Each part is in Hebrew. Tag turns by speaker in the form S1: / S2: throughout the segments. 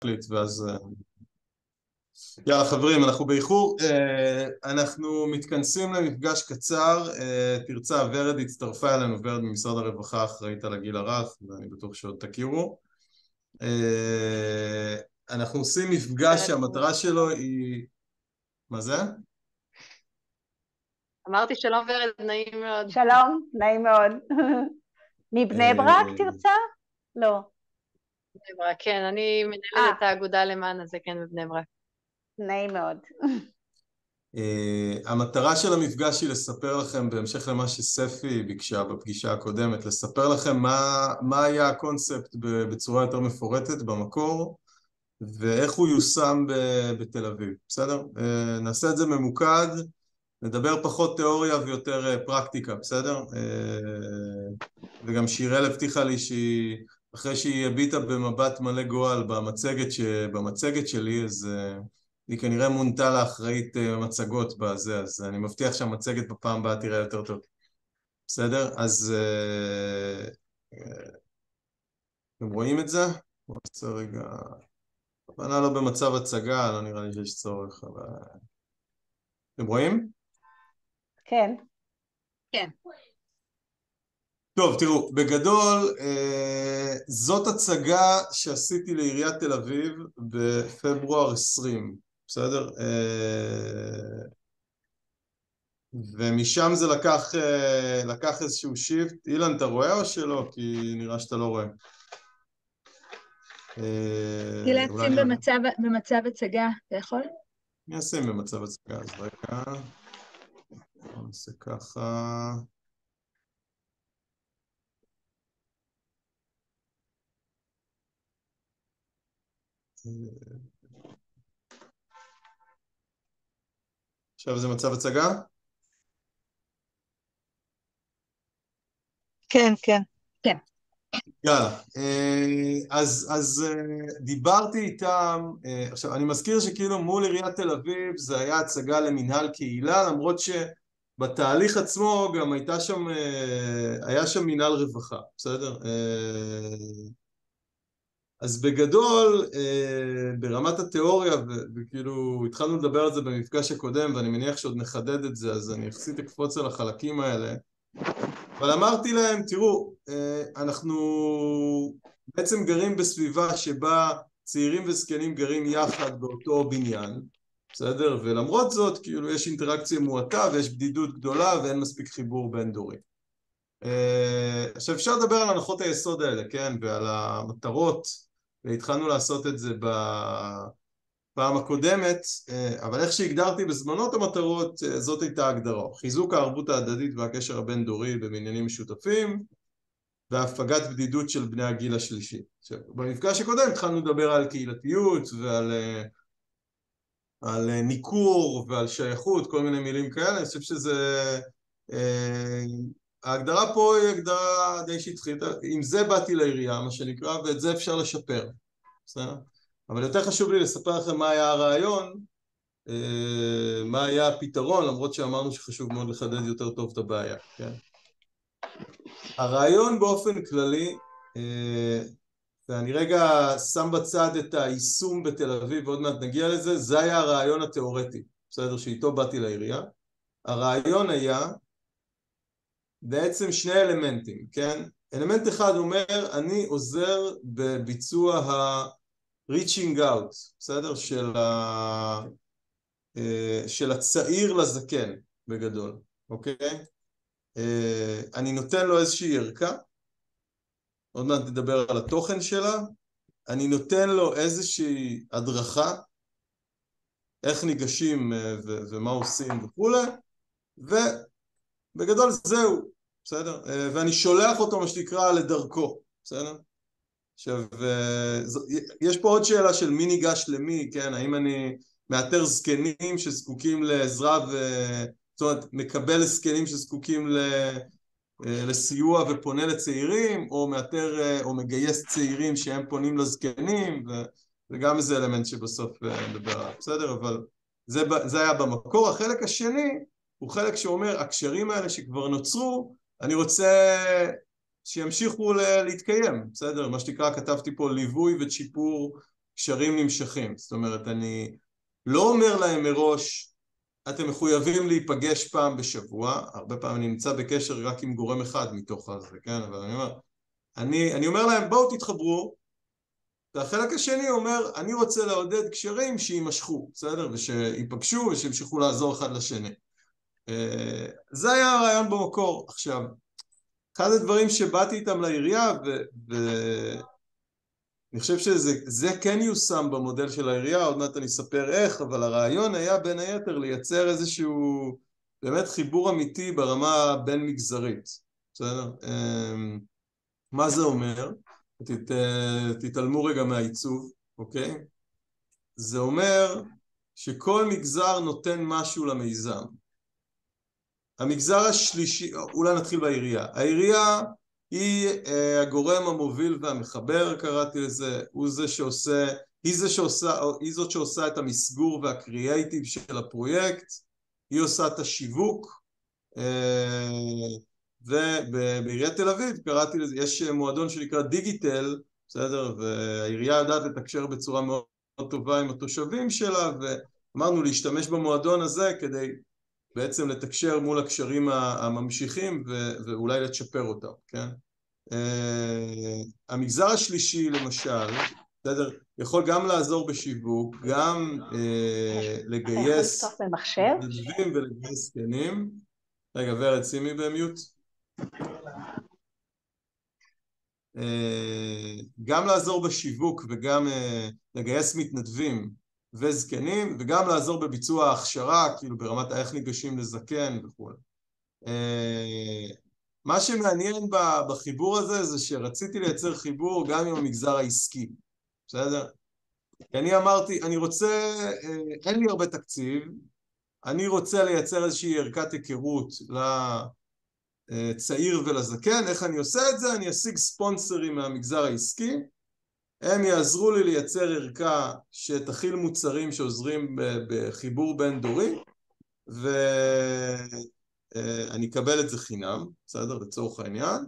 S1: להקליט ואז... יאללה חברים, אנחנו באיחור, אנחנו מתכנסים למפגש קצר. תרצה, ורד הצטרפה אלינו, ורד ממשרד הרווחה אחראית על הגיל הרך, ואני בטוח שעוד תכירו. אנחנו עושים מפגש שהמטרה שלו היא... מה זה?
S2: אמרתי שלום ורד, נעים מאוד.
S3: שלום, נעים מאוד. מבני ברק תרצה? לא.
S2: בני ברק, כן, אני מנהלת את האגודה למען הזקן בבני ברק.
S3: נעים מאוד.
S1: המטרה של המפגש היא לספר לכם, בהמשך למה שספי ביקשה בפגישה הקודמת, לספר לכם מה היה הקונספט בצורה יותר מפורטת במקור, ואיך הוא יושם בתל אביב, בסדר? נעשה את זה ממוקד, נדבר פחות תיאוריה ויותר פרקטיקה, בסדר? וגם שיראל הבטיחה לי שהיא, אחרי שהיא הביטה במבט מלא גועל במצגת שלי, אז היא כנראה מונתה לאחראית מצגות בזה, אז אני מבטיח שהמצגת בפעם הבאה תראה יותר טוב. בסדר? אז אתם רואים את זה? בואו נעשה רגע... בנה לא במצב הצגה, לא נראה לי שיש צורך, אבל... אתם רואים?
S3: כן.
S2: כן.
S1: טוב, תראו, בגדול, זאת הצגה שעשיתי לעיריית תל אביב בפברואר 20, בסדר? ומשם זה לקח איזשהו שיפט. אילן, אתה רואה או שלא? כי נראה שאתה לא רואה.
S4: להציב במצב הצגה, אתה יכול?
S1: אני אשים במצב הצגה, אז רגע. נעשה ככה. עכשיו זה מצב הצגה?
S4: כן, כן. כן.
S1: יאללה, אז דיברתי איתם. עכשיו אני מזכיר שכאילו מול עיריית תל אביב זה היה הצגה למנהל קהילה, למרות שבתהליך עצמו גם היה שם מנהל רווחה, בסדר? אז בגדול, ברמת התיאוריה, וכאילו התחלנו לדבר על זה במפגש הקודם, ואני מניח שעוד נחדד את זה, אז אני יחסית אקפוץ על החלקים האלה. אבל אמרתי להם, תראו, אנחנו בעצם גרים בסביבה שבה צעירים וזקנים גרים יחד באותו בניין, בסדר? ולמרות זאת, כאילו יש אינטראקציה מועטה ויש בדידות גדולה ואין מספיק חיבור בין דורי. עכשיו אפשר לדבר על הנחות היסוד האלה, כן? ועל המטרות, והתחלנו לעשות את זה בפעם הקודמת, אבל איך שהגדרתי בזמנו את המטרות, זאת הייתה הגדרה. חיזוק הערבות ההדדית והקשר הבין דורי בבניינים משותפים, והפגת בדידות של בני הגיל השלישי. עכשיו, במפגש הקודם התחלנו לדבר על קהילתיות ועל ניכור ועל שייכות, כל מיני מילים כאלה. אני חושב שזה... ההגדרה פה היא הגדרה די שטחית. עם זה באתי לעירייה, מה שנקרא, ואת זה אפשר לשפר. בסדר? אבל יותר חשוב לי לספר לכם מה היה הרעיון, מה היה הפתרון, למרות שאמרנו שחשוב מאוד לחדד יותר טוב את הבעיה, כן? הרעיון באופן כללי, ואני רגע שם בצד את היישום בתל אביב, ועוד מעט נגיע לזה, זה היה הרעיון התיאורטי, בסדר? שאיתו באתי לעירייה. הרעיון היה בעצם שני אלמנטים, כן? אלמנט אחד אומר, אני עוזר בביצוע reaching out, בסדר? של הצעיר לזקן בגדול, אוקיי? אני נותן לו איזושהי ערכה, עוד מעט נדבר על התוכן שלה, אני נותן לו איזושהי הדרכה, איך ניגשים ומה עושים וכולי, ובגדול זהו, בסדר? ואני שולח אותו מה שנקרא לדרכו, בסדר? עכשיו, יש פה עוד שאלה של מי ניגש למי, כן? האם אני מאתר זקנים שזקוקים לעזרה זאת אומרת, מקבל זקנים שזקוקים לסיוע ופונה לצעירים, או מאתר, או מגייס צעירים שהם פונים לזקנים, זה גם איזה אלמנט שבסוף נדבר עליו, בסדר? אבל זה היה במקור. החלק השני הוא חלק שאומר, הקשרים האלה שכבר נוצרו, אני רוצה שימשיכו להתקיים, בסדר? מה שנקרא, כתבתי פה ליווי ושיפור קשרים נמשכים. זאת אומרת, אני לא אומר להם מראש, אתם מחויבים להיפגש פעם בשבוע, הרבה פעמים אני נמצא בקשר רק עם גורם אחד מתוך הזה, כן? אבל אני אומר להם, בואו תתחברו, והחלק השני אומר, אני רוצה לעודד קשרים שימשכו, בסדר? ושיפגשו ושימשכו לעזור אחד לשני. זה היה הרעיון במקור. עכשיו, אחד הדברים שבאתי איתם לעירייה, אני חושב שזה כן יושם במודל של העירייה, עוד מעט אני אספר איך, אבל הרעיון היה בין היתר לייצר איזשהו באמת חיבור אמיתי ברמה בין מגזרית. בסדר? מה זה אומר? תתעלמו רגע מהעיצוב, אוקיי? זה אומר שכל מגזר נותן משהו למיזם. המגזר השלישי, אולי נתחיל בעירייה. העירייה היא הגורם המוביל והמחבר, קראתי לזה, היא זאת שעושה את המסגור והקריאייטיב של הפרויקט, היא עושה את השיווק, ובעיריית תל אביב, קראתי לזה, יש מועדון שנקרא דיגיטל, בסדר, והעירייה יודעת לתקשר בצורה מאוד טובה עם התושבים שלה, ואמרנו להשתמש במועדון הזה כדי בעצם לתקשר מול הקשרים הממשיכים ואולי לצ'פר אותם, כן? המגזר השלישי למשל, בסדר, יכול גם לעזור בשיווק, גם לגייס מתנדבים ולגייס זקנים. רגע, ורד, שימי במיוט. גם לעזור בשיווק וגם לגייס מתנדבים וזקנים, וגם לעזור בביצוע ההכשרה, כאילו ברמת איך ניגשים לזקן וכו'. מה שמעניין בחיבור הזה זה שרציתי לייצר חיבור גם עם המגזר העסקי, בסדר? כי אני אמרתי, אין לי הרבה תקציב, אני רוצה לייצר איזושהי ערכת היכרות לצעיר ולזקן. איך אני עושה את זה? אני אשיג ספונסרים מהמגזר העסקי, הם יעזרו לי לייצר ערכה שתכיל מוצרים שעוזרים בחיבור בין דורי, ואני אקבל את זה חינם, בסדר? לצורך העניין,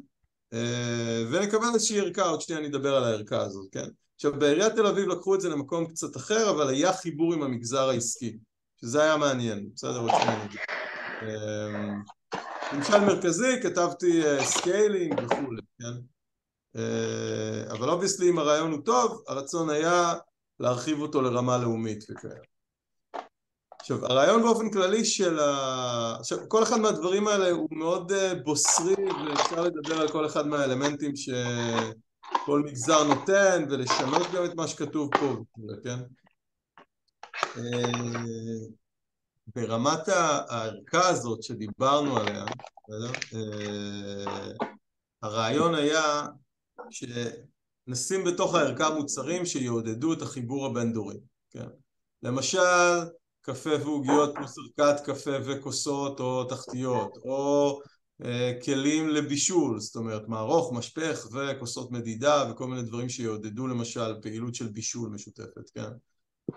S1: ונקבל איזושהי ערכה, עוד שנייה אני אדבר על הערכה הזאת, כן? עכשיו, בעיריית תל אביב לקחו את זה למקום קצת אחר, אבל היה חיבור עם המגזר העסקי, שזה היה מעניין, בסדר? עוד שנייה אני אגיד. למשל מרכזי, כתבתי סקיילינג וכו', כן? אבל obviously אם הרעיון הוא טוב, הרצון היה להרחיב אותו לרמה לאומית וכאלה. עכשיו, הרעיון באופן כללי עכשיו, כל אחד מהדברים האלה הוא מאוד בוסרי, ואפשר לדבר על כל אחד מהאלמנטים שכל מגזר נותן, ולשנות גם את מה שכתוב פה, כן? ברמת הערכה הזאת שדיברנו עליה, הרעיון היה שנשים בתוך הערכה מוצרים שיעודדו את החיבור הבין-דורי, כן? למשל, קפה ועוגיות פלוס ערכת קפה וכוסות או תחתיות, או כלים לבישול, זאת אומרת מערוך, משפך וכוסות מדידה וכל מיני דברים שיעודדו למשל פעילות של בישול משותפת, כן?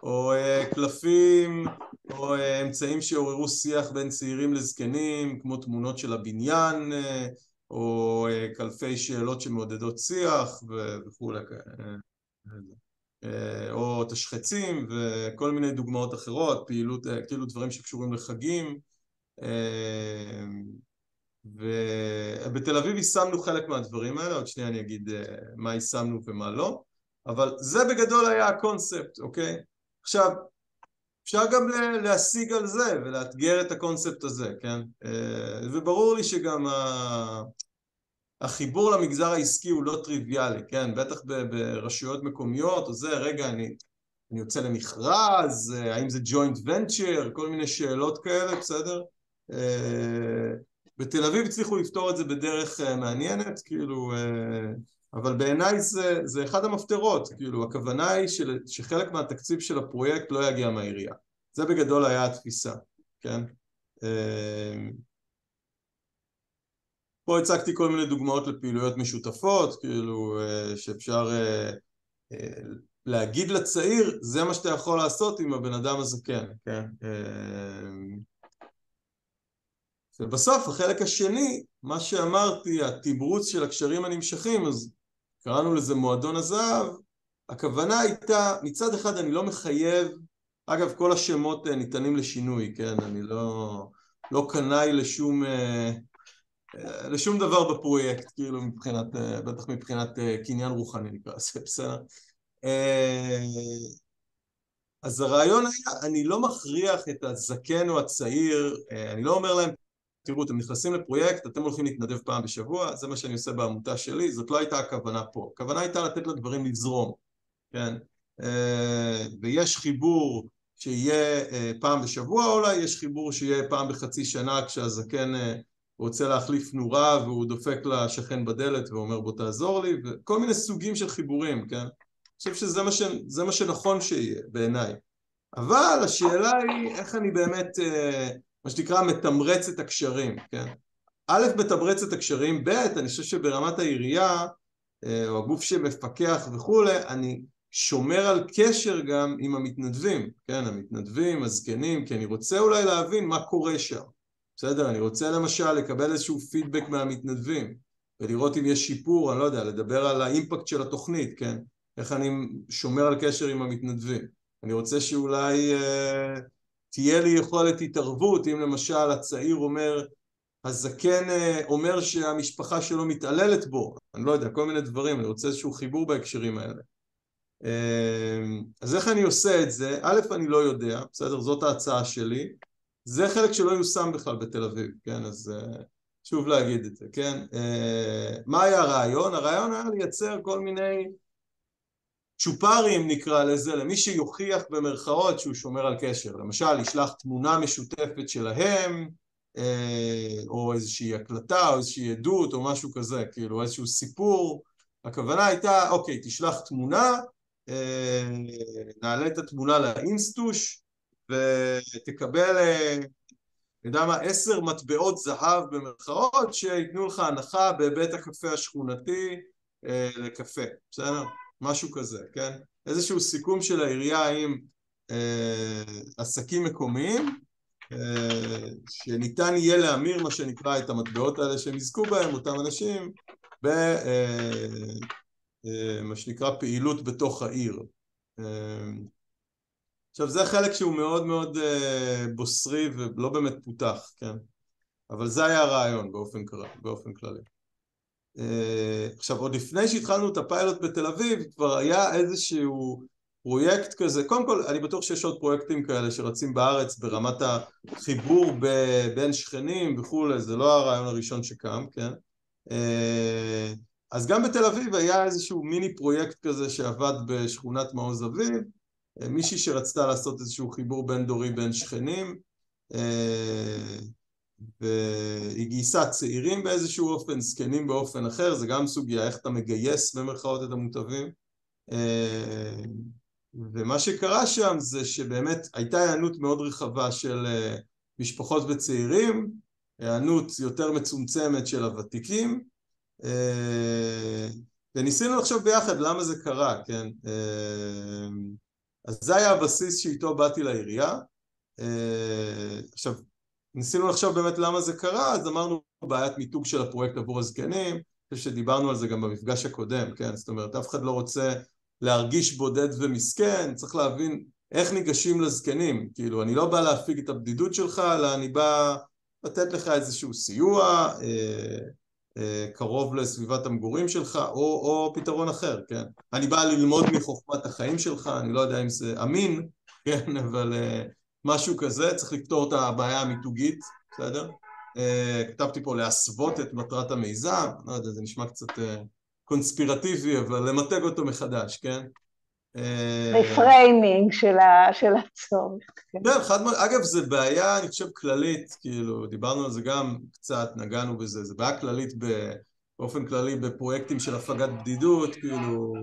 S1: או קלפים, או אמצעים שעוררו שיח בין צעירים לזקנים, כמו תמונות של הבניין, או קלפי שאלות שמעודדות שיח וכו'. או תשחצים וכל מיני דוגמאות אחרות, פעילות, כאילו דברים שקשורים לחגים. ובתל אביב יישמנו חלק מהדברים האלה, עוד שנייה אני אגיד מה יישמנו ומה לא, אבל זה בגדול היה הקונספט, אוקיי? עכשיו, אפשר גם להשיג על זה ולאתגר את הקונספט הזה, כן? וברור לי שגם החיבור למגזר העסקי הוא לא טריוויאלי, כן? בטח ברשויות מקומיות, או זה, רגע, אני יוצא למכרז, האם זה joint venture, כל מיני שאלות כאלה, בסדר? בתל אביב הצליחו לפתור את זה בדרך מעניינת, כאילו, אבל בעיניי זה אחד המפתרות, כאילו, הכוונה היא שחלק מהתקציב של הפרויקט לא יגיע מהעירייה. זה בגדול היה התפיסה, כן? פה הצגתי כל מיני דוגמאות לפעילויות משותפות, כאילו שאפשר להגיד לצעיר, זה מה שאתה יכול לעשות עם הבן אדם הזקן, כן? ובסוף, החלק השני, מה שאמרתי, התמרוץ של הקשרים הנמשכים, אז קראנו לזה מועדון הזהב, הכוונה הייתה, מצד אחד אני לא מחייב, אגב כל השמות ניתנים לשינוי, כן, אני לא קנאי לשום דבר בפרויקט, כאילו מבחינת, בטח מבחינת קניין רוחני נקרא, זה בסדר. אז הרעיון היה, אני לא מכריח את הזקן או הצעיר, אני לא אומר להם, תראו, אתם נכנסים לפרויקט, אתם הולכים להתנדב פעם בשבוע, זה מה שאני עושה בעמותה שלי, זאת לא הייתה הכוונה פה. הכוונה הייתה לתת לדברים לזרום, כן? ויש חיבור שיהיה פעם בשבוע אולי, יש חיבור שיהיה פעם בחצי שנה כשהזקן רוצה להחליף נורה והוא דופק לשכן בדלת ואומר בוא תעזור לי, וכל מיני סוגים של חיבורים, כן? אני חושב שזה מה שנכון שיהיה בעיניי. אבל השאלה היא איך אני באמת, מה שנקרא, מתמרץ את הקשרים, כן? א', מתמרץ את הקשרים, ב', אני חושב שברמת העירייה, או הגוף שמפקח וכולי, אני שומר על קשר גם עם המתנדבים, כן? המתנדבים, הזקנים, כי אני רוצה אולי להבין מה קורה שם. בסדר? אני רוצה למשל לקבל איזשהו פידבק מהמתנדבים, ולראות אם יש שיפור, אני לא יודע, לדבר על האימפקט של התוכנית, כן? איך אני שומר על קשר עם המתנדבים. אני רוצה שאולי תהיה לי יכולת התערבות, אם למשל הצעיר אומר, הזקן אומר שהמשפחה שלו מתעללת בו, אני לא יודע, כל מיני דברים, אני רוצה איזשהו חיבור בהקשרים האלה. אז איך אני עושה את זה? א', אני לא יודע, בסדר, זאת ההצעה שלי, זה חלק שלא יושם בכלל בתל אביב, כן, אז שוב להגיד את זה, כן. מה היה הרעיון? הרעיון היה לייצר כל מיני צ'ופרים נקרא לזה, למי שיוכיח במרכאות שהוא שומר על קשר, למשל ישלח תמונה משותפת שלהם, או איזושהי הקלטה, או איזושהי עדות, או משהו כזה, כאילו איזשהו סיפור. הכוונה הייתה, אוקיי, תשלח תמונה, נעלה את התמונה לאינסטוש, ותקבל, יודע מה, 10 מטבעות זהב במרכאות, שיתנו לך הנחה בבית הקפה השכונתי לקפה, בסדר? משהו כזה, כן? איזשהו סיכום של העירייה עם עסקים מקומיים, שניתן יהיה להמיר מה שנקרא את המטבעות האלה שהם יזכו בהם, אותם אנשים, במה שנקרא פעילות בתוך העיר. עכשיו זה חלק שהוא מאוד מאוד בוסרי ולא באמת פותח, כן? אבל זה היה הרעיון באופן כללי. עכשיו עוד לפני שהתחלנו את הפיילוט בתל אביב כבר היה איזשהו פרויקט כזה, קודם כל אני בטוח שיש עוד פרויקטים כאלה שרצים בארץ ברמת החיבור בין שכנים וכולי, זה לא הרעיון הראשון שקם, כן? אז גם בתל אביב היה איזשהו מיני פרויקט כזה שעבד בשכונת מעוז אביב, מישהי שרצתה לעשות איזשהו חיבור בין דורי בין שכנים, והיא גייסה צעירים באיזשהו אופן, זקנים באופן אחר, זה גם סוגיה איך אתה מגייס במרכאות את המוטבים. ומה שקרה שם זה שבאמת הייתה הענות מאוד רחבה של משפחות וצעירים, הענות יותר מצומצמת של הוותיקים, וניסינו לחשוב ביחד למה זה קרה, כן? אז זה היה הבסיס שאיתו באתי לעירייה. עכשיו, ניסינו לחשוב באמת למה זה קרה, אז אמרנו בעיית מיתוג של הפרויקט עבור הזקנים, שדיברנו על זה גם במפגש הקודם, כן? זאת אומרת, אף אחד לא רוצה להרגיש בודד ומסכן, צריך להבין איך ניגשים לזקנים, כאילו, אני לא בא להפיג את הבדידות שלך, אלא אני בא לתת לך איזשהו סיוע, קרוב לסביבת המגורים שלך, או פתרון אחר, כן? אני בא ללמוד מחוכמת החיים שלך, אני לא יודע אם זה אמין, כן? אבל משהו כזה, צריך לפתור את הבעיה המיתוגית, בסדר? כתבתי פה להסוות את מטרת המיזם, לא יודע, זה נשמע קצת קונספירטיבי, אבל למתג אותו מחדש, כן?
S3: רפריימינג של הצורך.
S1: כן, אגב, זה בעיה, אני חושב, כללית, כאילו, דיברנו על זה גם קצת, נגענו בזה, זה בעיה כללית באופן כללי בפרויקטים של הפגת בדידות, כאילו,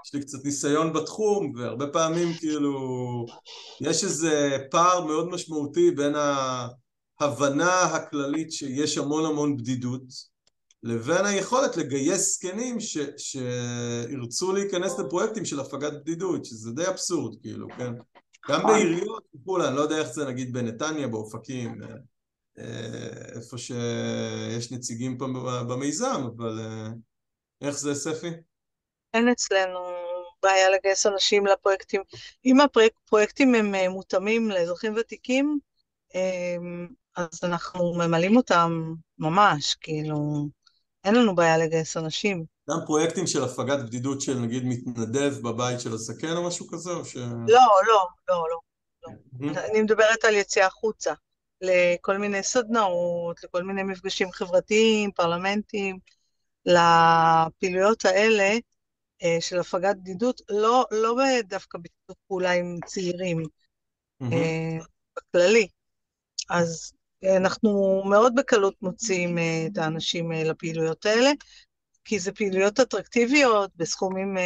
S1: יש לי קצת ניסיון בתחום, והרבה פעמים, כאילו, יש איזה פער מאוד משמעותי בין ההבנה הכללית שיש המון בדידות, לבין היכולת לגייס זקנים שירצו להיכנס לפרויקטים של הפגת בדידות, שזה די אבסורד, כאילו, כן? גם בעיריות, אני לא יודע איך זה נגיד בנתניה, באופקים, איפה שיש נציגים פה במיזם, אבל איך זה, ספי?
S4: אין אצלנו
S5: בעיה לגייס אנשים לפרויקטים. אם הפרויקטים הם מותאמים לאזרחים ותיקים, אז אנחנו ממלאים אותם ממש, כאילו, אין לנו בעיה לגייס אנשים.
S1: גם פרויקטים של הפגת בדידות של נגיד מתנדב בבית של הזקן או משהו כזה, או ש...
S5: לא, לא, לא, לא. אני מדברת על יציאה החוצה, לכל מיני סדנאות, לכל מיני מפגשים חברתיים, פרלמנטים, לפעילויות האלה של הפגת בדידות, לא דווקא בשיתוף פעולה עם צעירים, בכללי. אז אנחנו מאוד בקלות מוצאים את האנשים לפעילויות האלה, כי זה פעילויות אטרקטיביות, בסכומים,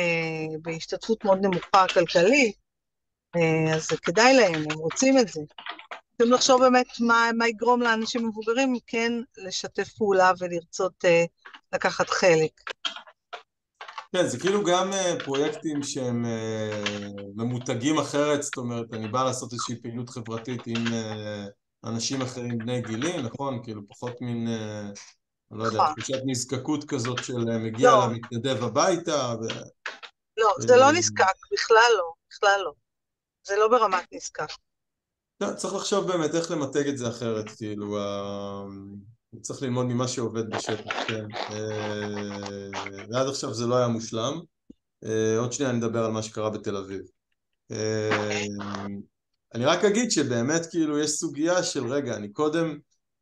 S5: בהשתתפות מאוד נמוכה כלכלית, אז זה כדאי להם, הם רוצים את זה. צריכים לחשוב באמת מה יגרום לאנשים מבוגרים, כן לשתף פעולה ולרצות לקחת חלק.
S1: כן, זה כאילו גם פרויקטים שהם ממותגים אחרת, זאת אומרת, אני בא לעשות איזושהי פעילות חברתית עם אנשים אחרים בני גילי, נכון? כאילו פחות מין, לא יודע, תחושת נזקקות כזאת של מגיע למתנדב הביתה.
S5: לא, זה לא נזקק, בכלל לא, בכלל לא. זה לא ברמת נזקק.
S1: צריך לחשוב באמת איך למתג את זה אחרת, כאילו, צריך ללמוד ממה שעובד בשטח, כן. ועד עכשיו זה לא היה מושלם. עוד שנייה נדבר על מה שקרה בתל אביב. אני רק אגיד שבאמת כאילו יש סוגיה של רגע,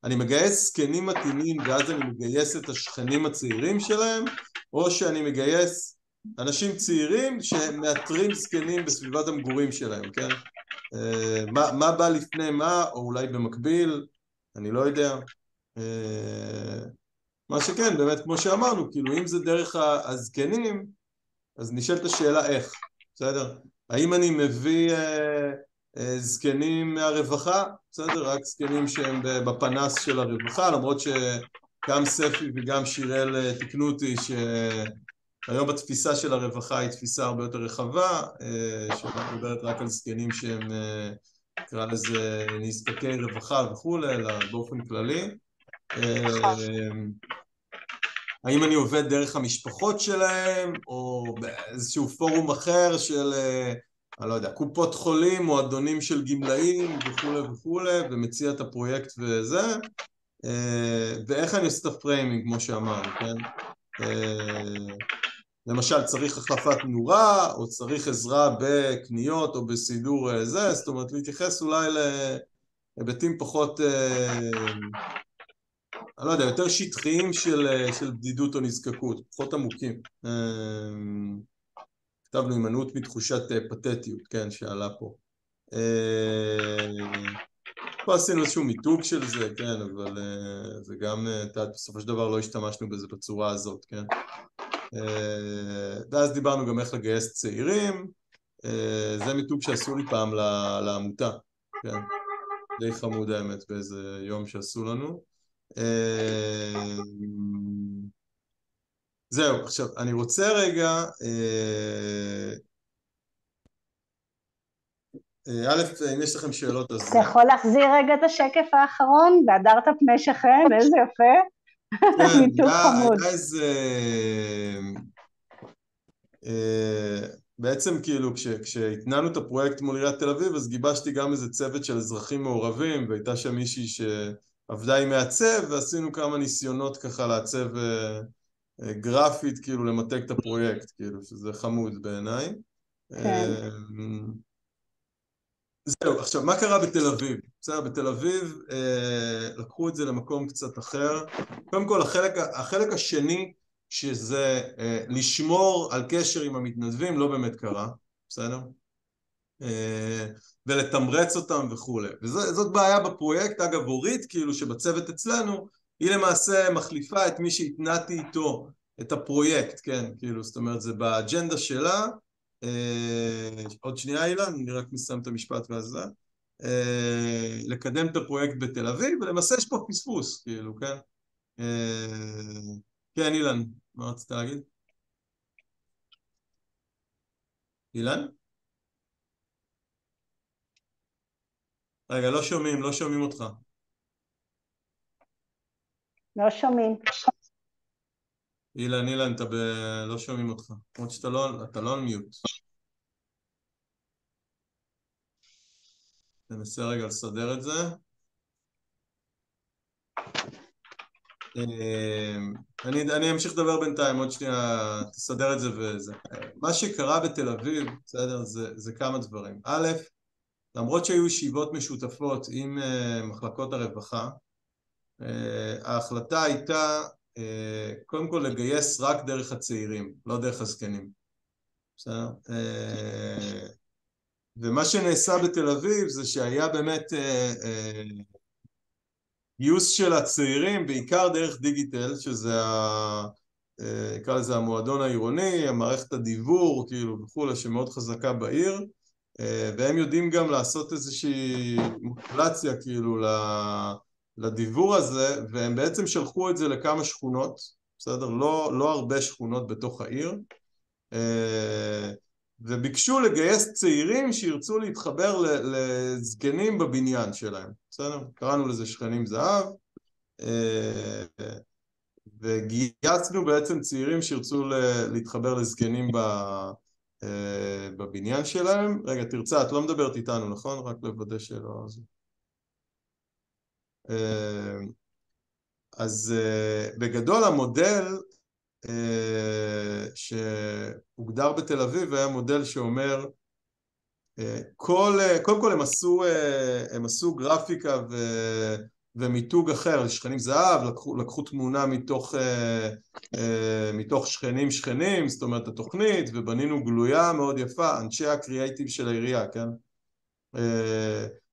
S1: אני מגייס זקנים מתאימים ואז אני מגייס את השכנים הצעירים שלהם, או שאני מגייס אנשים צעירים שמאתרים זקנים בסביבת המגורים שלהם, כן? מה בא לפני מה, או אולי במקביל, אני לא יודע. מה שכן, באמת כמו שאמרנו, כאילו אם זה דרך הזקנים, אז נשאלת השאלה איך, בסדר? האם אני מביא זקנים מהרווחה, בסדר? רק זקנים שהם בפנס של הרווחה, למרות שגם ספי וגם שיראל תקנו אותי שהיום התפיסה של הרווחה היא תפיסה הרבה יותר רחבה, שלא מדברת רק על זקנים שהם, נקרא לזה נזקקי רווחה וכו', אלא באופן כללי. האם אני עובד דרך המשפחות שלהם, או באיזשהו פורום אחר של, אני לא יודע, קופות חולים, מועדונים של גמלאים וכו' וכו', ומציע את הפרויקט וזה, ואיך אני עושה את הפריימינג, כמו שאמרנו, כן? למשל, צריך החלפת נורה, או צריך עזרה בקניות או בסידור זה, זאת אומרת, להתייחס אולי להיבטים פחות... אני לא יודע, יותר שטחיים של בדידות או נזקקות, פחות עמוקים. כתבנו הימנעות מתחושת פתטיות, כן, שעלה פה. פה עשינו איזשהו מיתוג של זה, כן, אבל זה גם, בסופו של דבר לא השתמשנו בזה בצורה הזאת, כן. ואז דיברנו גם איך לגייס צעירים, זה מיתוג שעשו לי פעם לעמותה, כן. די חמוד האמת באיזה יום שעשו לנו. זהו, עכשיו אני רוצה רגע א', אם יש לכם שאלות אז...
S3: אתה יכול להחזיר רגע את השקף האחרון? והדרת פני שכן, איזה יפה.
S1: כן,
S3: מיתוג חמוד.
S1: היה איזה... בעצם כאילו כשהתנענו את הפרויקט מול עיריית תל אביב אז גיבשתי גם איזה צוות של אזרחים מעורבים והייתה שם מישהי שעבדה עם מעצב ועשינו כמה ניסיונות ככה לעצב גרפית כאילו למתג את הפרויקט כאילו שזה חמוד בעיניי.
S3: כן.
S1: זהו, עכשיו מה קרה בתל אביב? בסדר, בתל אביב לקחו את זה למקום קצת אחר. קודם כל החלק השני שזה לשמור על קשר עם המתנדבים לא באמת קרה, בסדר? ולתמרץ אותם וכו'. וזאת בעיה בפרויקט, אגב אורית כאילו שבצוות אצלנו היא למעשה מחליפה את מי שהתנעתי איתו את הפרויקט, כן? כאילו זאת אומרת זה באג'נדה שלה. עוד שנייה אילן, אני רק מסיים את המשפט ואז לקדם את הפרויקט בתל אביב ולמעשה יש פה פספוס כאילו, כן? כן אילן, מה רצית להגיד? אילן? רגע, לא שומעים אותך.
S3: לא שומעים.
S1: אילן, לא שומעים אותך. למרות שאתה לא על מיוט. ננסה רגע לסדר את זה. אני אמשיך לדבר בינתיים, עוד שנייה תסדר את זה וזה. מה שקרה בתל אביב, בסדר, זה כמה דברים. א', למרות שהיו ישיבות משותפות עם מחלקות הרווחה, ההחלטה הייתה קודם כל לגייס רק דרך הצעירים, לא דרך הזקנים. בסדר? ומה שנעשה בתל אביב זה שהיה באמת גיוס של הצעירים, בעיקר דרך דיגיטל, שזה נקרא לזה המועדון העירוני, המערכת הדיבור, כאילו וכו', שמאוד חזקה בעיר, והם יודעים גם לעשות איזושהי מוטיבציה כאילו לדיבור הזה, והם בעצם שלחו את זה לכמה שכונות, בסדר? לא הרבה שכונות בתוך העיר, וביקשו לגייס צעירים שירצו להתחבר לזקנים בבניין שלהם, בסדר? קראנו לזה שכנים זהב, וגייסנו בעצם צעירים שירצו להתחבר לזקנים בבניין שלהם. רגע, תרצה, את לא מדברת איתנו, נכון? רק לוודא שלא... אז בגדול המודל שהוגדר בתל אביב היה מודל שאומר קודם כל הם עשו גרפיקה ומיתוג אחר לשכנים זהב, לקחו תמונה מתוך שכנים, זאת אומרת התוכנית, ובנינו גלויה מאוד יפה, אנשי הקריאייטיב של העירייה, כן?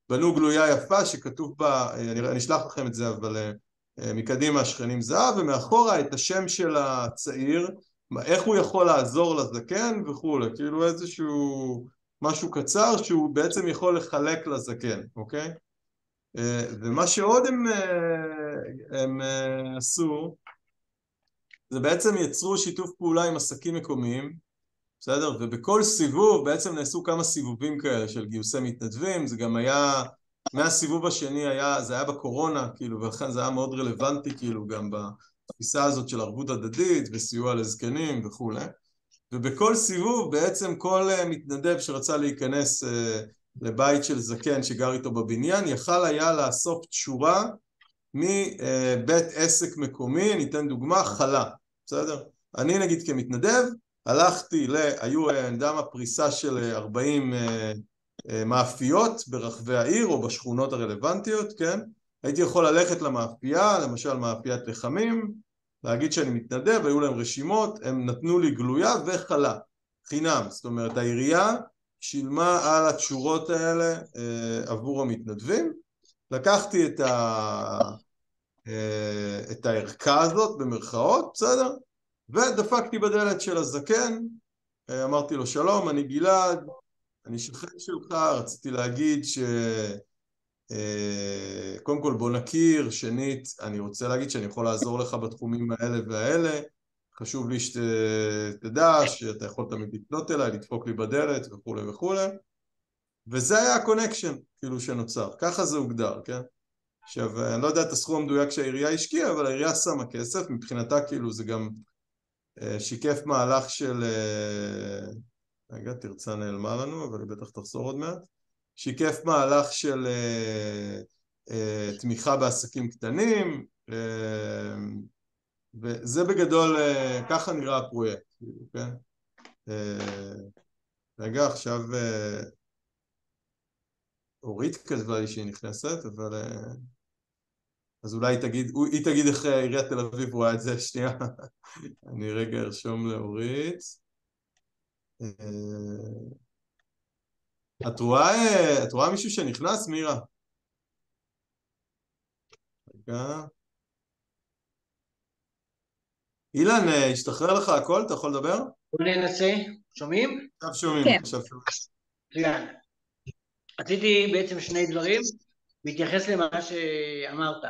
S1: בנו גלויה יפה שכתוב בה, אני אשלח לכם את זה, אבל מקדימה השכנים זהב, ומאחורה את השם של הצעיר, איך הוא יכול לעזור לזקן וכו', כאילו איזשהו משהו קצר שהוא בעצם יכול לחלק לזקן, אוקיי? ומה שעוד הם עשו, זה בעצם יצרו שיתוף פעולה עם עסקים מקומיים, בסדר? ובכל סיבוב בעצם נעשו כמה סיבובים כאלה של גיוסי מתנדבים, זה גם היה, מהסיבוב השני זה היה בקורונה, כאילו, ולכן זה היה מאוד רלוונטי, כאילו, גם בתפיסה הזאת של ערבות הדדית וסיוע לזקנים וכו'. ובכל סיבוב בעצם כל מתנדב שרצה להיכנס לבית של זקן שגר איתו בבניין, יכל היה לאסוף תשורה מבית עסק מקומי, ניתן דוגמה, חלה, בסדר? אני נגיד כמתנדב, הלכתי, היו עמדם הפריסה של 40 מאפיות ברחבי העיר או בשכונות הרלוונטיות, כן? הייתי יכול ללכת למאפייה, למשל מאפיית לחמים, להגיד שאני מתנדב, היו להם רשימות, הם נתנו לי גלויה וחלה, חינם, זאת אומרת העירייה שילמה על התשורות האלה עבור המתנדבים, לקחתי את הערכה הזאת במרכאות, בסדר? ודפקתי בדלת של הזקן, אמרתי לו שלום, אני גלעד, אני שכן שלך, רציתי להגיד קודם כל בוא נכיר, שנית אני רוצה להגיד שאני יכול לעזור לך בתחומים האלה והאלה, חשוב לי שתדע שאתה יכול תמיד לפנות אליי, לדפוק לי בדלת וכו' וכו', וזה היה הקונקשן כאילו שנוצר, ככה זה הוגדר, כן? עכשיו אני לא יודע את הסכום המדויק שהעירייה השקיעה, אבל העירייה שמה כסף, מבחינתה כאילו זה גם שיקף מהלך של, רגע תרצה נעלמה לנו אבל היא בטח תחזור עוד מעט, שיקף מהלך של תמיכה בעסקים קטנים, וזה בגדול, ככה נראה הפרויקט, כן? רגע, עכשיו אורית כתבה לי שהיא נכנסת, אבל אז אולי היא תגיד איך עיריית תל אביב רואה את זה, שנייה, אני רגע ארשום לאורית. את רואה מישהו שנכנס, מירה? רגע. אילן, השתחרר לך הכל? אתה יכול לדבר?
S6: בוא ננסה, שומעים?
S1: עכשיו שומעים.
S4: כן.
S6: מצוין. רציתי בעצם שני דברים, בהתייחס למה שאמרת.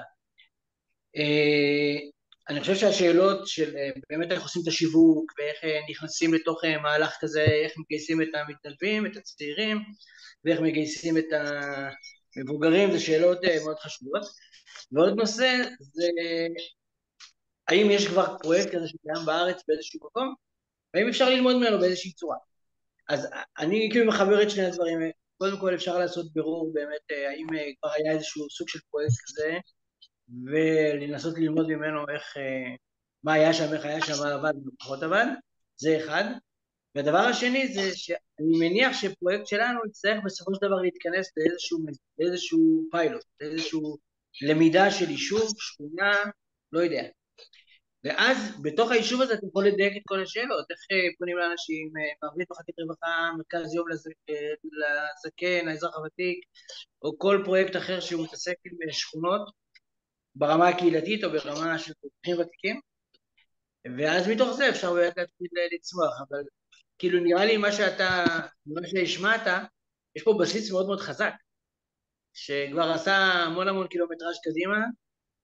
S6: אני חושב שהשאלות של באמת איך עושים את השיווק, ואיך נכנסים לתוך מהלך כזה, איך מגייסים את המתנדבים, את הצעירים, ואיך מגייסים את המבוגרים, זה שאלות מאוד חשובות. ועוד נושא, זה האם יש כבר פרויקט כזה שקיים בארץ באיזשהו מקום, והאם אפשר ללמוד ממנו באיזושהי צורה. אז אני כאילו מחבר את שני הדברים קודם כל אפשר לעשות בירור באמת האם כבר היה איזשהו סוג של פרויקט כזה, ולנסות ללמוד ממנו מה היה שם, איך היה שם, עבד ופחות עבד, זה אחד. והדבר השני זה שאני מניח שפרויקט שלנו יצטרך בסופו של דבר להתכנס לאיזשהו פיילוט, לאיזשהו למידה של יישוב, שכונה, לא יודע. ואז בתוך היישוב הזה אתה יכול לדייק את כל השאלות, איך פונים לאנשים, מערבית מחלקת רווחה, מרכז יום לזקן, האזרח הוותיק, או כל פרויקט אחר שהוא מתעסק עם שכונות, ברמה הקהילתית או ברמה של פרויקטים ותיקים, ואז מתוך זה אפשר באמת להתחיל לצמוח, אבל כאילו נראה לי מה שהשמעת, יש פה בסיס מאוד מאוד חזק, שכבר עשה המון קילומטראז' קדימה,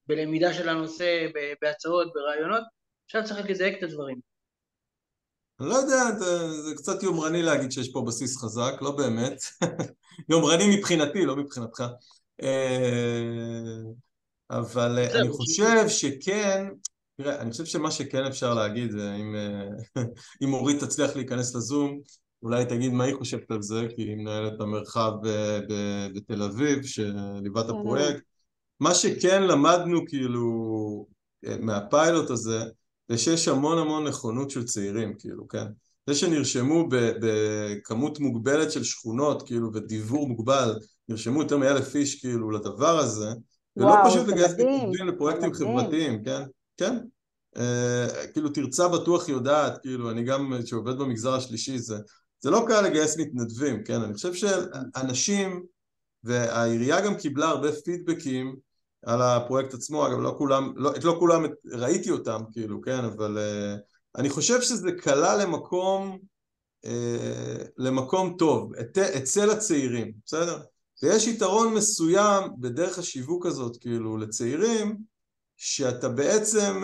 S6: בלמידה של הנושא, בהצעות, ברעיונות, עכשיו צריך לדייק את הדברים.
S1: אני לא יודע, זה קצת יומרני להגיד שיש פה בסיס חזק, לא באמת. יומרני מבחינתי, לא מבחינתך. אבל אני חושב שכן, תראה, אני חושב שמה שכן אפשר להגיד, אם אורית תצליח להיכנס לזום, אולי תגיד מה היא חושבת על זה, כי היא מנהלת המרחב בתל אביב, שליווה את הפרויקט. מה שכן למדנו כאילו מהפיילוט הזה, זה שיש המון נכונות של צעירים, כאילו, כן? זה שנרשמו בכמות מוגבלת של שכונות, כאילו, ודיבור מוגבל, נרשמו יותר מ1,000 איש, כאילו, לדבר הזה, ולא פשוט לגייס מתנדבים לפרויקטים חברתיים, כן? כן? כאילו, תרצה בטוח יודעת, כאילו, אני גם שעובד במגזר השלישי, זה לא קל לגייס מתנדבים, כן? אני חושב שאנשים, והעירייה גם קיבלה הרבה פידבקים על הפרויקט עצמו, אגב, לא כולם ראיתי אותם, כאילו, כן? אבל אני חושב שזה קלה למקום טוב, אצל הצעירים, בסדר? ויש יתרון מסוים בדרך השיווק הזאת, כאילו, לצעירים, שאתה בעצם,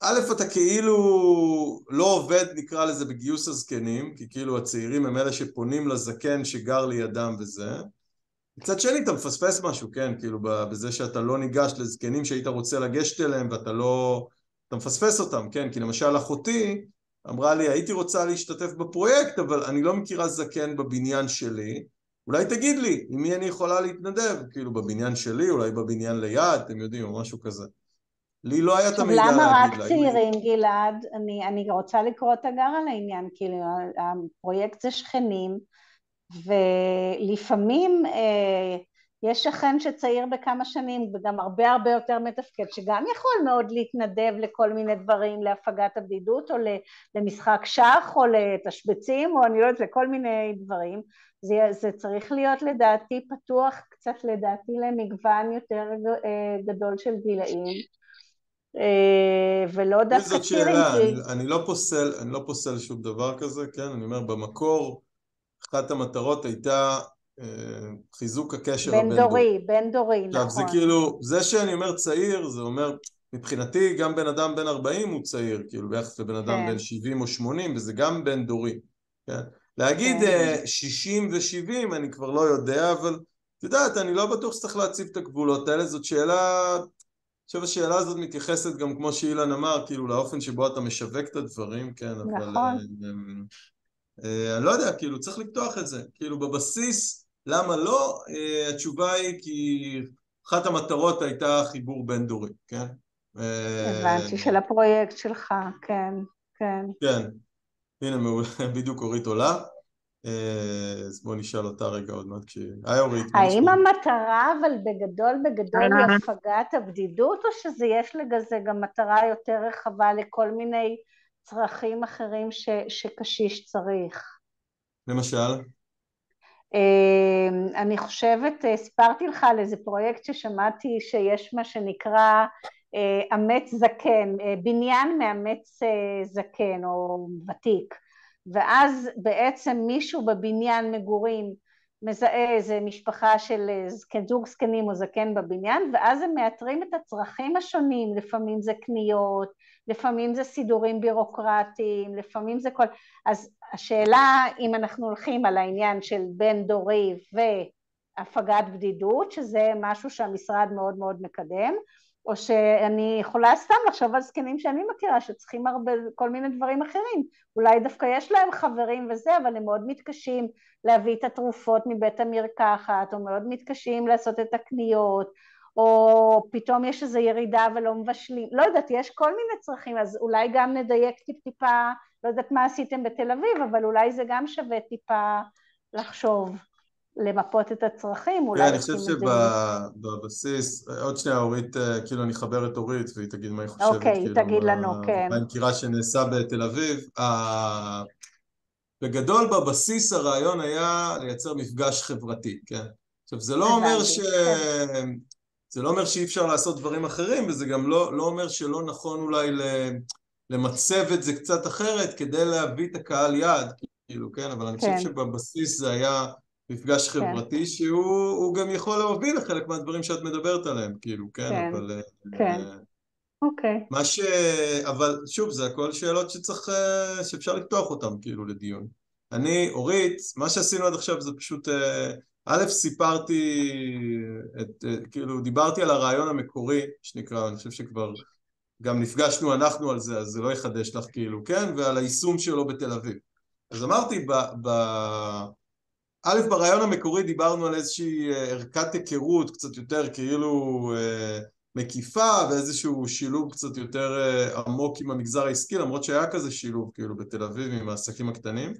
S1: א', אתה כאילו לא עובד, נקרא לזה, בגיוס הזקנים, כי כאילו הצעירים הם אלה שפונים לזקן שגר לידם וזה. מצד שני, אתה מפספס משהו, כן? כאילו, בזה שאתה לא ניגש לזקנים שהיית רוצה לגשת אליהם, ואתה לא... אתה מפספס אותם, כן? כי למשל, אחותי אמרה לי, הייתי רוצה להשתתף בפרויקט, אבל אני לא מכירה זקן בבניין שלי. אולי תגיד לי, עם מי אני יכולה להתנדב? כאילו, בבניין שלי, אולי בבניין ליד, אתם יודעים, או משהו כזה. לי לא היה את המידע להגיד לה.
S3: למה רק צעירים, גלעד? אני רוצה לקרוא את הגר על העניין, כאילו, הפרויקט זה שכנים, ולפעמים יש שכן שצעיר בכמה שנים, וגם הרבה יותר מתפקד, שגם יכול מאוד להתנדב לכל מיני דברים, להפגת הבדידות, או למשחק שח, או לתשבצים, או אני לא יודעת, לכל מיני דברים. זה צריך להיות לדעתי פתוח, קצת לדעתי למגוון יותר גדול של גילאים. ולא דווקא צעירים.
S1: אני לא פוסל שום דבר כזה, כן? אני אומר, במקור, אחת המטרות הייתה חיזוק הקשר הבין-דורי.
S3: בין-דורי, נכון.
S1: עכשיו, זה כאילו, זה שאני אומר צעיר, זה אומר, מבחינתי, גם בן אדם בן 40 הוא צעיר, כאילו, ביחס לבן אדם בן 70 או 80, וזה גם בין-דורי, כן? להגיד 60 ו-70, אני כבר לא יודע, אבל, את יודעת, אני לא בטוח שצריך להציב את הגבולות האלה, זאת שאלה... עכשיו השאלה הזאת מתייחסת גם כמו שאילן אמר, כאילו לאופן שבו אתה משווק את הדברים, כן, אבל
S3: נכון.
S1: אני לא יודע, כאילו צריך לפתוח את זה, כאילו בבסיס, למה לא? התשובה היא כי אחת המטרות הייתה חיבור בין דורי, כן?
S3: הבנתי, של הפרויקט שלך, כן, כן.
S1: כן, הנה בדיוק אורית עולה. אז בוא נשאל אותה רגע עוד מעט היי אורית.
S3: האם המטרה אבל בגדול היא הפגת הבדידות, או שזה יש לזה גם מטרה יותר רחבה לכל מיני צרכים אחרים שקשיש צריך?
S1: למשל?
S3: אני חושבת, סיפרתי לך על איזה פרויקט ששמעתי שיש מה שנקרא אמץ זקן, בניין מאמץ זקן או ותיק, ואז בעצם מישהו בבניין מגורים מזהה איזה משפחה של זוג זקנים או זקן בבניין, ואז הם מאתרים את הצרכים השונים, לפעמים זה קניות, לפעמים זה סידורים בירוקרטיים, לפעמים זה כל... אז השאלה אם אנחנו הולכים על העניין של בין דורי והפגת בדידות, שזה משהו שהמשרד מאוד מאוד מקדם, או שאני יכולה סתם לחשוב על זקנים שאני מכירה שצריכים הרבה, כל מיני דברים אחרים, אולי דווקא יש להם חברים וזה, אבל הם מאוד מתקשים להביא את התרופות מבית המרקחת, או מאוד מתקשים לעשות את הקניות, או פתאום יש איזו ירידה ולא מבשלים, לא יודעת, יש כל מיני צרכים, אז אולי גם נדייק טיפה, לא יודעת מה עשיתם בתל אביב, אבל אולי זה גם שווה טיפה לחשוב. למפות את הצרכים, אולי
S1: אני חושב
S3: עושים את זה.
S1: שבבסיס, עוד שנייה אורית, כאילו אני אחבר את אורית והיא תגיד מה היא חושבת,
S3: אוקיי,
S1: כאילו,
S3: תגיד לנו, כן.
S1: מה היא מכירה שנעשה בתל אביב. בגדול בבסיס הרעיון היה לייצר מפגש חברתי, כן? עכשיו זה לא אומר זה לא אומר שאי אפשר לעשות דברים אחרים, וזה גם לא אומר שלא נכון אולי למצב את זה קצת אחרת כדי להביא את הקהל יעד, כאילו, כן? אבל אני חושב שבבסיס זה היה מפגש חברתי שהוא גם יכול להוביל לחלק מהדברים שאת מדברת עליהם, כאילו, כן? אבל...
S3: כן, אוקיי.
S1: אבל שוב, זה הכל שאלות שאפשר לפתוח אותם, כאילו, לדיון. אורית, מה שעשינו עד עכשיו זה פשוט... א', סיפרתי, כאילו, דיברתי על הרעיון המקורי, שנקרא, אני חושב שכבר גם נפגשנו אנחנו על זה, אז זה לא יחדש לך, כאילו, כן? ועל היישום שלו בתל אביב. אז אמרתי, א', ברעיון המקורי דיברנו על איזושהי ערכת היכרות, קצת יותר כאילו מקיפה, ואיזשהו שילוב קצת יותר עמוק עם המגזר העסקי, למרות שהיה כזה שילוב, כאילו, בתל אביב עם העסקים הקטנים.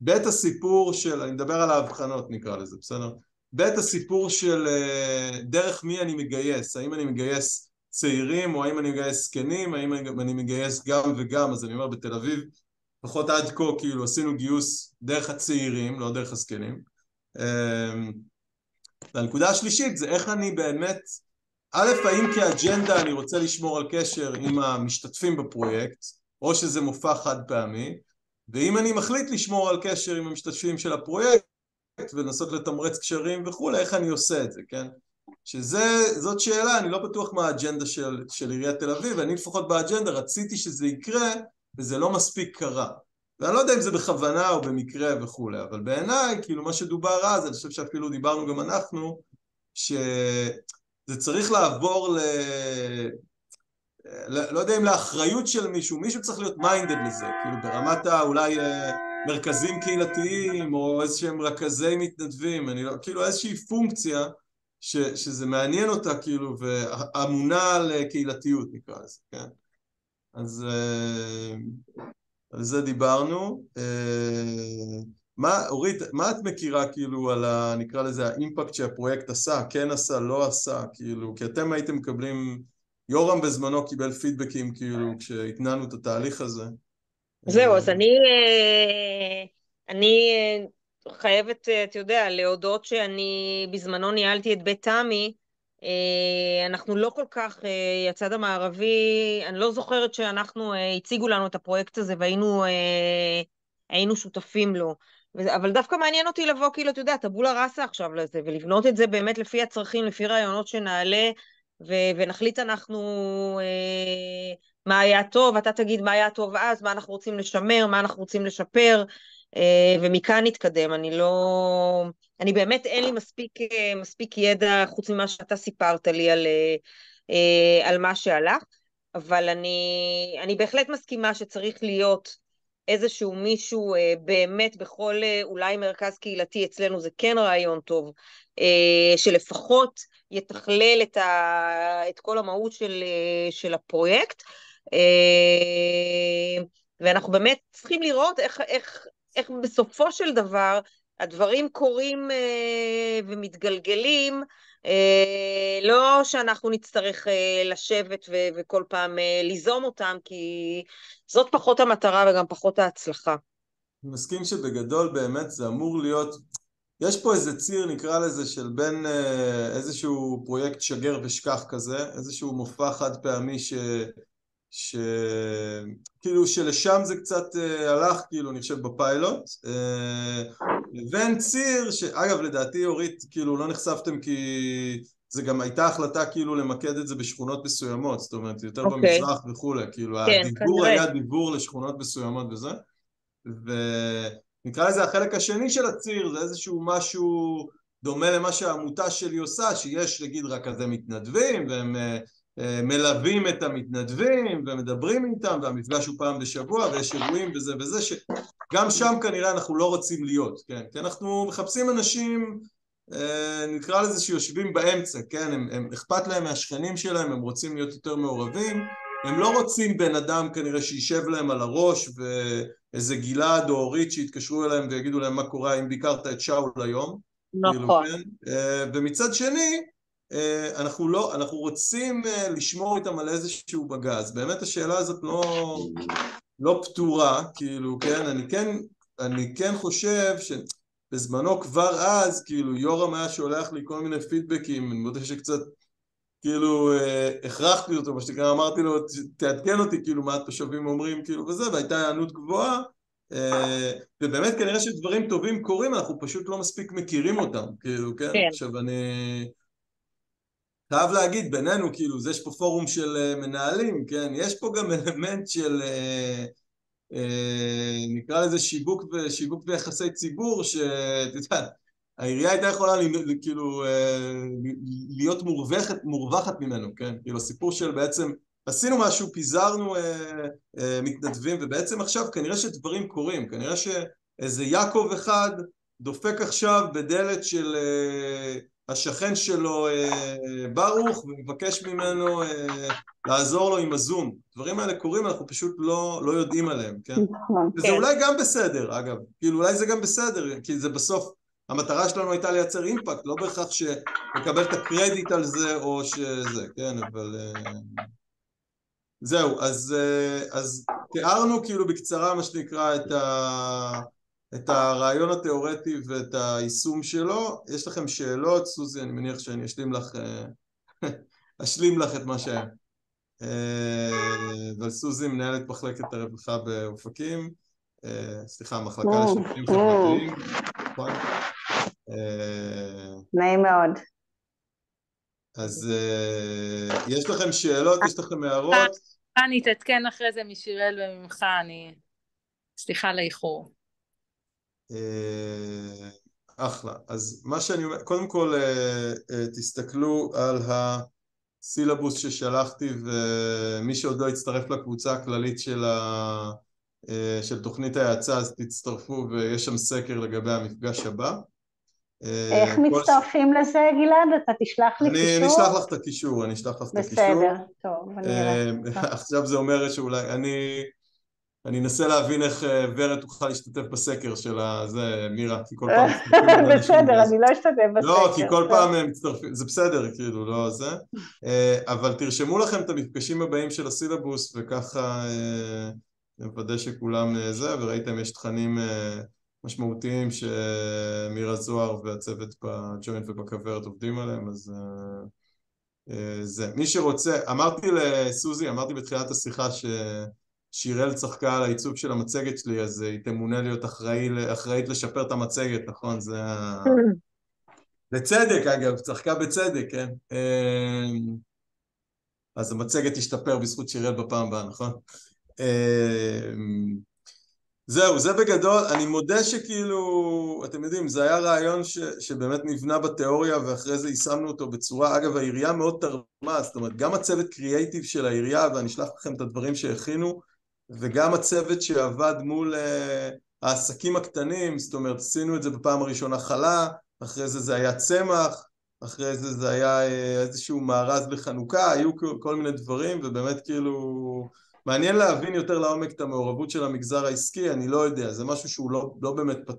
S1: בית הסיפור של, אני מדבר על ההבחנות נקרא לזה, בסדר? בית הסיפור של דרך מי אני מגייס, האם אני מגייס צעירים או האם אני מגייס זקנים, האם אני מגייס גם וגם, אז אני אומר בתל אביב, פחות עד כה כאילו עשינו גיוס דרך הצעירים, לא דרך הזקנים. והנקודה השלישית זה איך אני באמת, א', האם כאג'נדה אני רוצה לשמור על קשר עם המשתתפים בפרויקט, או שזה מופע חד פעמי, ואם אני מחליט לשמור על קשר עם המשתתפים של הפרויקט ולנסות לתמרץ קשרים וכו', איך אני עושה את זה, כן? שזאת שאלה, אני לא בטוח מה האג'נדה של עיריית תל אביב, ואני לפחות באג'נדה רציתי שזה יקרה, וזה לא מספיק קרה. ואני לא יודע אם זה בכוונה או במקרה וכו', אבל בעיניי, כאילו מה שדובר אז, אני חושב שאפילו דיברנו גם אנחנו, שזה צריך לעבור לא יודע אם לאחריות של מישהו צריך להיות מיינדד לזה, כאילו ברמת אולי מרכזים קהילתיים או איזשהם רכזי מתנדבים, כאילו איזושהי פונקציה שזה מעניין אותה כאילו ואמונה על קהילתיות נקרא לזה, כן? אז על זה דיברנו. אורית, מה את מכירה כאילו על נקרא לזה האימפקט שהפרויקט עשה, כן עשה, לא עשה, כאילו, כי אתם הייתם מקבלים, יורם בזמנו קיבל פידבקים כאילו כשהתנענו את התהליך הזה.
S7: זהו, אז אני חייבת, אתה יודע, להודות שאני בזמנו ניהלתי את בית תמי, אנחנו לא כל כך, הצד המערבי, אני לא זוכרת שאנחנו הציגו לנו את הפרויקט הזה והיינו שותפים לו, אבל דווקא מעניין אותי לבוא כאילו, אתה יודע, טבולה ראסה עכשיו לזה, ולבנות את זה באמת לפי הצרכים, לפי רעיונות שנעלה, ונחליט אנחנו מה היה טוב, אתה תגיד מה היה טוב אז, מה אנחנו רוצים לשמר, מה אנחנו רוצים לשפר, ומכאן נתקדם. אני באמת אין לי מספיק ידע חוץ ממה שאתה סיפרת לי על מה שהלך, אבל אני בהחלט מסכימה שצריך להיות איזשהו מישהו באמת בכל אולי מרכז קהילתי, אצלנו זה כן רעיון טוב, שלפחות יתכלל את כל המהות של הפרויקט, ואנחנו באמת צריכים לראות איך בסופו של דבר הדברים קורים ומתגלגלים, לא שאנחנו נצטרך לשבת וכל פעם ליזום אותם, כי זאת פחות המטרה וגם פחות ההצלחה.
S1: אני מסכים שבגדול באמת זה אמור להיות, יש פה איזה ציר נקרא לזה של בין איזשהו פרויקט שגר ושכח כזה, איזשהו מופע חד פעמי כאילו שלשם זה קצת הלך, כאילו אני חושב בפיילוט, לבין ציר שאגב לדעתי אורית כאילו לא נחשפתם כי זה גם הייתה החלטה כאילו למקד את זה בשכונות מסוימות, זאת אומרת יותר במזרח וכו', כאילו הדיבור היה דיבור לשכונות מסוימות וזה, ונקרא לזה החלק השני של הציר, זה איזשהו משהו דומה למה שהעמותה שלי עושה, שיש נגיד רכזי מתנדבים, והם מלווים את המתנדבים, ומדברים איתם, והמפגש הוא פעם בשבוע, ויש אירועים וזה וזה, שגם שם כנראה אנחנו לא רוצים להיות, כן? כי אנחנו מחפשים אנשים, נקרא לזה שיושבים באמצע, כן? הם אכפת להם מהשכנים שלהם, הם רוצים להיות יותר מעורבים, הם לא רוצים בן אדם כנראה שישב להם על הראש, ואיזה גלעד או אורית שיתקשרו אליהם ויגידו להם מה קורה אם ביקרת את שאול היום.
S7: נכון.
S1: ומצד שני, אנחנו רוצים לשמור איתם על איזשהו בגז. באמת השאלה הזאת לא פתורה, כאילו, כן? אני כן חושב שבזמנו כבר אז, כאילו, יורם היה שולח לי כל מיני פידבקים, אני מודה שקצת, כאילו, הכרחתי אותו, מה שתקרא, אמרתי לו, תעדכן אותי, כאילו, מה התושבים אומרים, כאילו, וזה, והייתה הענות גבוהה, ובאמת כנראה שדברים טובים קורים, אנחנו פשוט לא מספיק מכירים אותם, כאילו, כן? עכשיו אני חייב להגיד בינינו, כאילו, זה יש פה פורום של מנהלים, כן? יש פה גם אלמנט של, נקרא לזה שיווק ויחסי ציבור, שאת יודעת, העירייה הייתה יכולה כאילו להיות מורווחת ממנו, כן? כאילו, הסיפור של בעצם עשינו משהו, פיזרנו מתנדבים, ובעצם עכשיו כנראה שדברים קורים, כנראה שאיזה יעקב אחד דופק עכשיו בדלת של השכן שלו ברוך, ומבקש ממנו לעזור לו עם הזום. דברים האלה קורים, אנחנו פשוט לא יודעים עליהם, כן? וזה אולי גם בסדר, אגב, כאילו אולי זה גם בסדר, כי זה בסוף, המטרה שלנו הייתה לייצר אימפקט, לא בהכרח שנקבל את הקרדיט על זה או שזה, כן, אבל זהו, אז תיארנו כאילו בקצרה מה שנקרא את הרעיון התיאורטי ואת היישום שלו. יש לכם שאלות? סוזי, אני מניח שאני אשלים לך את מה שהיה. אבל סוזי מנהלת מחלקת הרווחה באופקים, סליחה, מחלקה לשירותים חברתיים.
S3: נעים מאוד.
S1: אז יש לכם שאלות? יש לכם הערות?
S8: אני אתעדכן אחרי זה משירל וממך, סליחה על האיחור.
S1: אחלה. אז מה שאני אומר, קודם כל תסתכלו על הסילבוס ששלחתי, ומי שעוד לא יצטרף לקבוצה הכללית של תוכנית ההאצה, אז תצטרפו, ויש שם סקר לגבי המפגש הבא.
S3: איך מצטרפים לזה, גלעד? אתה תשלח לי קישור?
S1: אני אשלח לך את הקישור,
S3: בסדר, טוב, אני אראה.
S1: עכשיו זה אומר שאולי, אני אנסה להבין איך ורד תוכל להשתתף בסקר של זה, מירה, כי כל פעם...
S3: בסדר, אני לא אשתתף בסקר.
S1: לא, כי כל פעם הם מצטרפים, זה בסדר, כאילו, לא זה. אבל תרשמו לכם את המפגשים הבאים של הסילבוס, וככה נוודא שכולם זה, וראיתם יש תכנים משמעותיים שמירה זוהר והצוות בג'וינט ובכוורת עובדים עליהם, אז זה. מי שרוצה, אמרתי לסוזי, אמרתי בתחילת השיחה שירל צחקה על העיצוב של המצגת שלי, אז היא תמונה להיות אחראית לשפר את המצגת, נכון? זה בצדק, אגב, צחקה בצדק, כן? אז המצגת תשתפר בזכות שירל בפעם הבאה, נכון? זהו, זה בגדול. אני מודה שכאילו, אתם יודעים, זה היה רעיון שבאמת נבנה בתיאוריה, ואחרי זה יישמנו אותו בצורה, אגב, העירייה מאוד תרמה, זאת אומרת, גם הצוות קריאייטיב של העירייה, ואני אשלח לכם את הדברים שהכינו, וגם הצוות שעבד מול העסקים הקטנים, זאת אומרת, עשינו את זה בפעם הראשונה חלה, אחרי זה היה צמח, אחרי זה היה איזשהו מארז לחנוכה, היו כל מיני דברים, ובאמת כאילו מעניין להבין יותר לעומק את המעורבות של המגזר העסקי, אני לא יודע, זה משהו שהוא לא באמת פתוח.